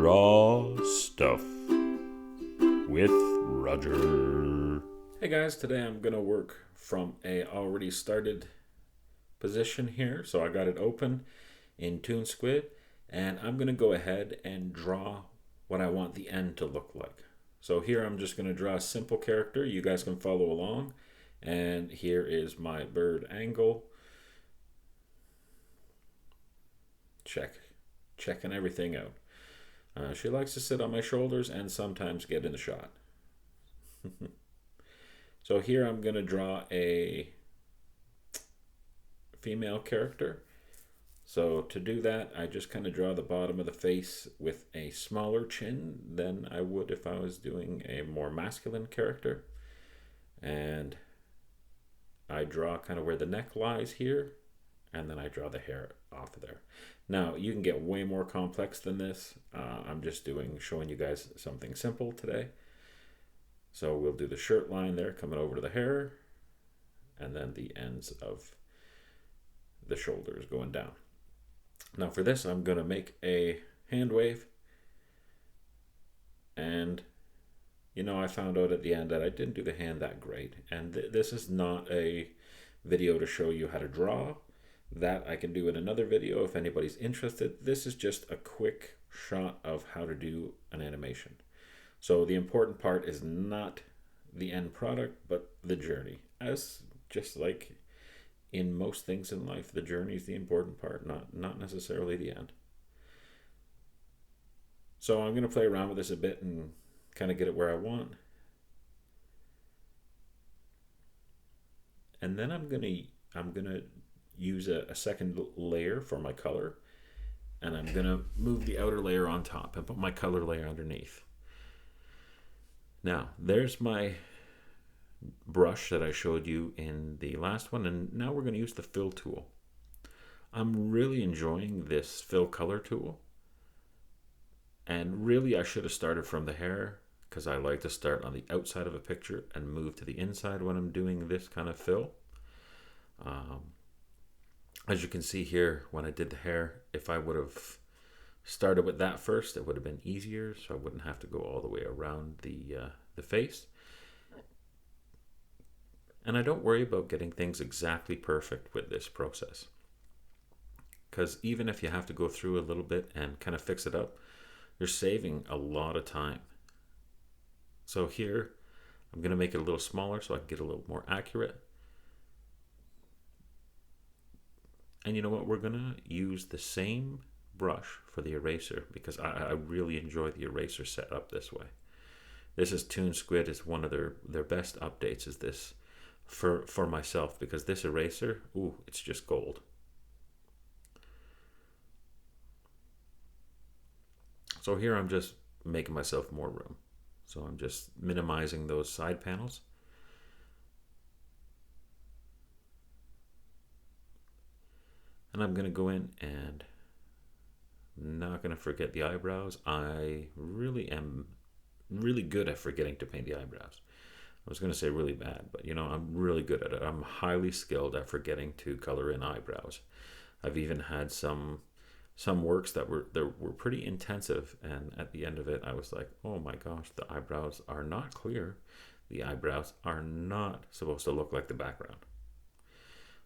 Draw Stuff with Roger. Hey guys, today I'm going to work from a already started position here. So I got it open in ToonSquid and I'm going to go ahead and draw what I want the end to look like. So here I'm just going to draw a simple character. You guys can follow along. And here is my bird angle. Checking everything out. She likes to sit on my shoulders and sometimes get in the shot. So here I'm going to draw a female character. So to do that, I just kind of draw the bottom of the face with a smaller chin than I would if I was doing a more masculine character. And I draw kind of where the neck lies here, and then I draw the hair off of there. Now, you can get way more complex than this. I'm just showing you guys something simple today. So we'll do the shirt line there coming over to the hair, and then the ends of the shoulders going down. Now for this, I'm going to make a hand wave. And, I found out at the end that I didn't do the hand that great. And this is not a video to show you how to draw. That I can do in another video if anybody's interested. This is just a quick shot of how to do an animation. So the important part is not the end product, but the journey. As just like in most things in life, the journey is the important part, not necessarily the end. So I'm going to play around with this a bit and kind of get it where I want. And then I'm going to use a second layer for my color, and I'm going to move the outer layer on top and put my color layer underneath. Now, there's my brush that I showed you in the last one, and now we're going to use the fill tool. I'm really enjoying this fill color tool, and really I should have started from the hair, because I like to start on the outside of a picture and move to the inside when I'm doing this kind of fill. As you can see here, when I did the hair, if I would have started with that first, it would have been easier, so I wouldn't have to go all the way around the face. And I don't worry about getting things exactly perfect with this process, because even if you have to go through a little bit and kind of fix it up, you're saving a lot of time. So here, I'm going to make it a little smaller so I can get a little more accurate. And you know what? We're going to use the same brush for the eraser, because I really enjoy the eraser set up this way. This is ToonSquid. It's one of their best updates is this for myself, because this eraser, it's just gold. So here I'm just making myself more room. So I'm just minimizing those side panels. And I'm going to go in and I'm not going to forget the eyebrows. I really am really good at forgetting to paint the eyebrows. I was going to say really bad, but I'm really good at it. I'm highly skilled at forgetting to color in eyebrows. I've even had some works that were pretty intensive, and at the end of it I was like, oh my gosh, the eyebrows are not clear. The eyebrows are not supposed to look like the background.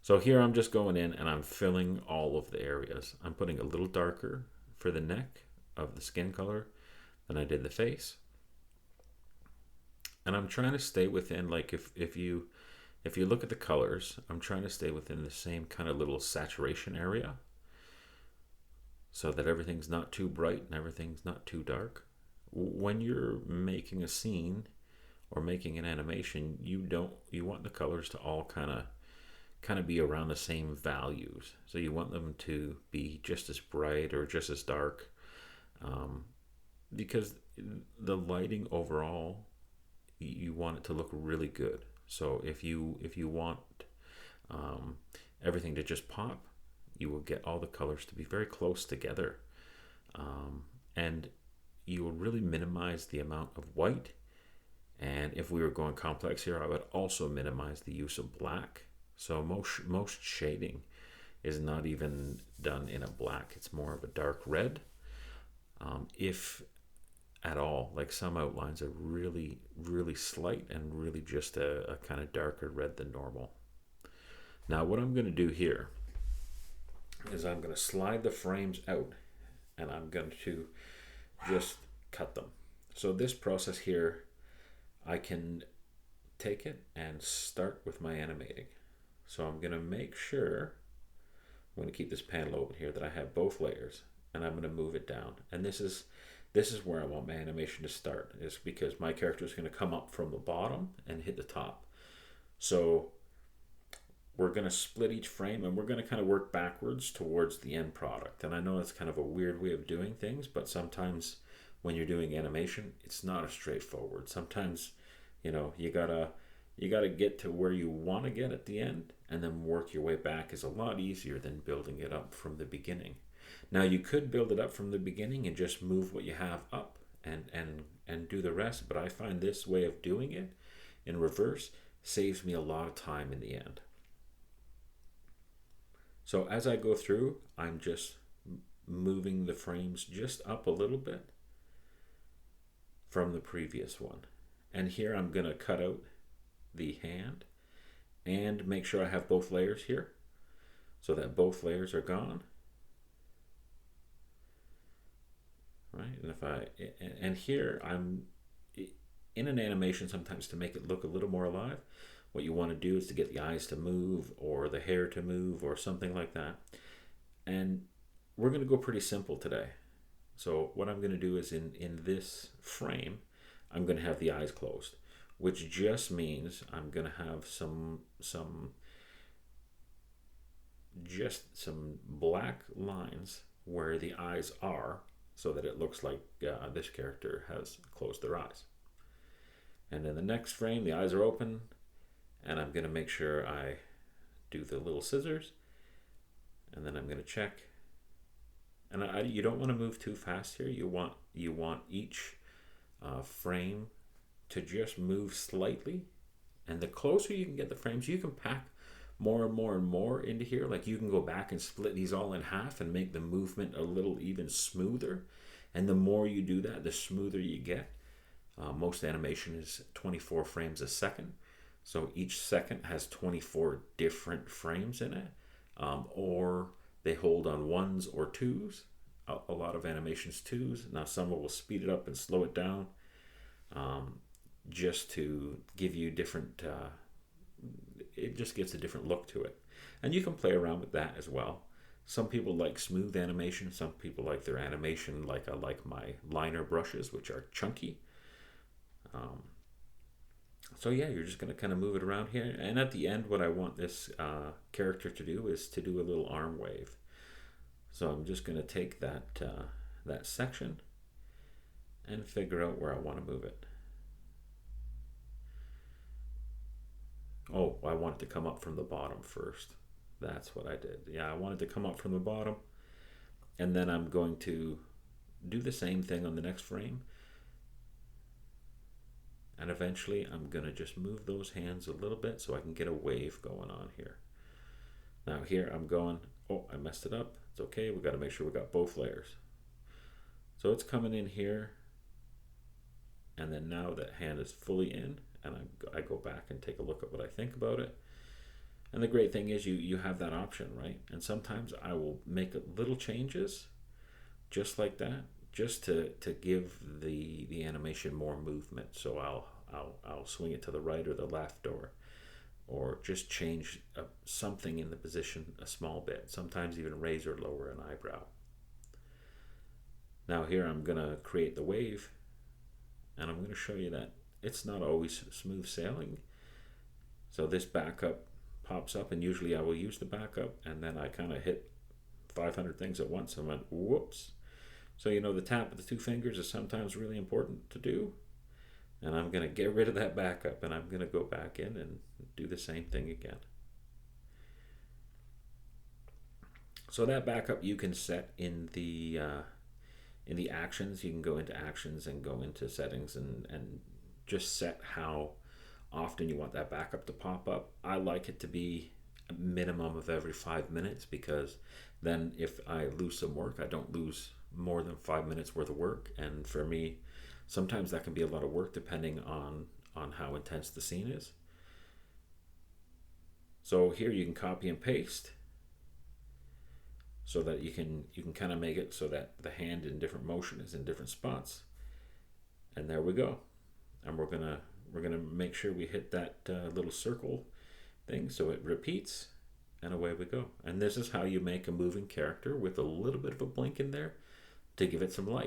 So here I'm just going in and I'm filling all of the areas. I'm putting a little darker for the neck of the skin color than I did the face. And I'm trying to stay within, like if you look at the colors, I'm trying to stay within the same kind of little saturation area, so that everything's not too bright and everything's not too dark. When you're making a scene or making an animation, you want the colors to all kind of be around the same values. So you want them to be just as bright or just as dark, because the lighting overall, you want it to look really good. So if you want everything to just pop, you will get all the colors to be very close together, and you will really minimize the amount of white. And if we were going complex here, I would also minimize the use of black. So most shading is not even done in a black. It's more of a dark red. if at all. Like some outlines are really, really slight and really just a kind of darker red than normal. Now what I'm going to do here is I'm going to slide the frames out and I'm going to just cut them. So this process here, I can take it and start with my animating. So I'm going to make sure, I'm going to keep this panel open here, that I have both layers, and I'm going to move it down. And this is where I want my animation to start, is because my character is going to come up from the bottom and hit the top. So we're going to split each frame and we're going to kind of work backwards towards the end product. And I know it's kind of a weird way of doing things, but sometimes when you're doing animation, it's not as straightforward. Sometimes, you gotta get to where you want to get at the end, and then work your way back is a lot easier than building it up from the beginning. Now you could build it up from the beginning and just move what you have up and do the rest, but I find this way of doing it in reverse saves me a lot of time in the end. So as I go through, I'm just moving the frames just up a little bit from the previous one. And here I'm going to cut out the hand and make sure I have both layers here so that both layers are gone. Right? And here I'm in an animation sometimes to make it look a little more alive. What you want to do is to get the eyes to move or the hair to move or something like that. And we're going to go pretty simple today. So what I'm going to do is in this frame, I'm going to have the eyes closed, which just means I'm going to have some black lines where the eyes are, so that it looks like this character has closed their eyes. And in the next frame, the eyes are open, and I'm going to make sure I do the little scissors, and then I'm going to check. And you don't want to move too fast here. You want each frame to just move slightly, and the closer you can get the frames, you can pack more and more and more into here. Like you can go back and split these all in half and make the movement a little even smoother, and the more you do that, the smoother you get. Most animation is 24 frames a second, so each second has 24 different frames in it, or they hold on ones or twos. A lot of animations twos. Now some will speed it up and slow it down, just to give you different, it just gives a different look to it. And you can play around with that as well. Some people like smooth animation. Some people like their animation like I like my liner brushes, which are chunky. So yeah, you're just going to kind of move it around here. And at the end, what I want this character to do is to do a little arm wave. So I'm just going to take that section and figure out where I want to move it. Oh, I want it to come up from the bottom first. That's what I did. Yeah, I wanted to come up from the bottom. And then I'm going to do the same thing on the next frame. And eventually I'm going to just move those hands a little bit so I can get a wave going on here. Now here I'm going, oh, I messed it up. It's okay, we've got to make sure we got both layers. So it's coming in here. And then now that hand is fully in, and I go back and take a look at what I think about it. And the great thing is you have that option, right? And sometimes I will make little changes just like that, just to give the animation more movement. So I'll swing it to the right or the left, or just change something in the position a small bit. Sometimes even raise or lower an eyebrow. Now here I'm going to create the wave, and I'm going to show you that it's not always smooth sailing. So this backup pops up, and usually I will use the backup, and then I kind of hit 500 things at once and went, whoops. So the tap of the two fingers is sometimes really important to do. And I'm going to get rid of that backup, and I'm going to go back in and do the same thing again. So that backup you can set in the actions. You can go into actions and go into settings and just set how often you want that backup to pop up. I like it to be a minimum of every 5 minutes, because then if I lose some work, I don't lose more than 5 minutes worth of work. And for me, sometimes that can be a lot of work depending on how intense the scene is. So here you can copy and paste so that you can kind of make it so that the hand in different motion is in different spots. And there we go. And we're gonna make sure we hit that little circle thing so it repeats, and away we go. And this is how you make a moving character with a little bit of a blink in there to give it some life.